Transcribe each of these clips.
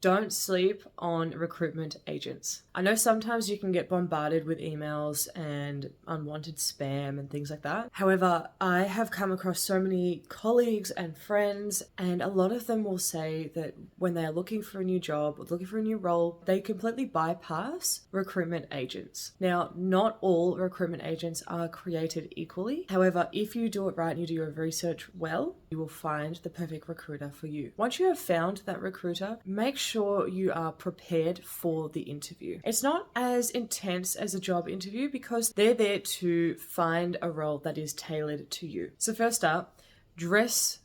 Don't sleep on recruitment agents. I know sometimes you can get bombarded with emails and unwanted spam and things like that. However, I have come across so many colleagues and friends, and a lot of them will say that when they are looking for a new job or looking for a new role, they completely bypass recruitment agents. Now, not all recruitment agents are created equally. However, if you do it right and you do your research well, you will find the perfect recruiter for you. Once you have found that recruiter, make sure you are prepared for the interview. It's not as intense as a job interview because they're there to find a role that is tailored to you. So first up, dress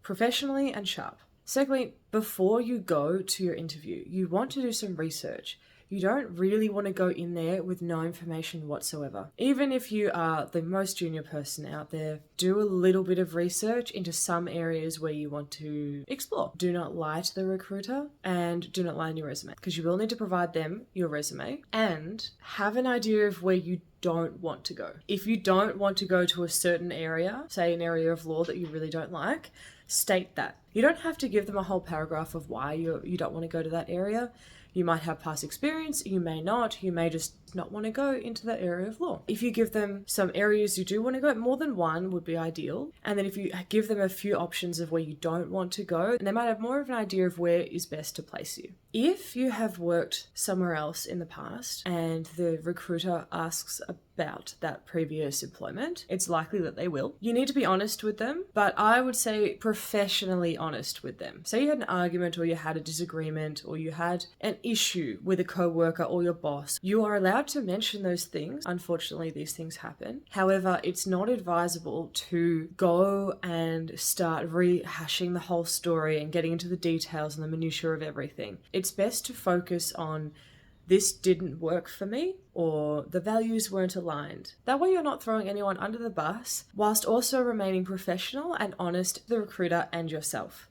professionally and sharp. Secondly, before you go to your interview, you want to do some research. You don't really want to go in there with no information whatsoever. Even if you are the most junior person out there, do a little bit of research into some areas where you want to explore. Do not lie to the recruiter and do not lie in your resume because you will need to provide them your resume and have an idea of where you don't want to go. If you don't want to go to a certain area, say an area of law that you really don't like, state that. You don't have to give them a whole paragraph of why you don't want to go to that area. You might have past experience, you may not, you may just not want to go into that area of law. If you give them some areas you do want to go, more than one would be ideal. And then if you give them a few options of where you don't want to go, they might have more of an idea of where is best to place you. If you have worked somewhere else in the past and the recruiter asks about that previous employment, it's likely that they will. You need to be honest with them, but I would say professionally honest with them. Say you had an argument or you had a disagreement or you had an issue with a co-worker or your boss. You are allowed to mention those things. Unfortunately, these things happen. However, it's not advisable to go and start rehashing the whole story and getting into the details and the minutiae of everything. It's best to focus on this didn't work for me or the values weren't aligned. That way you're not throwing anyone under the bus whilst also remaining professional and honest to the recruiter and yourself.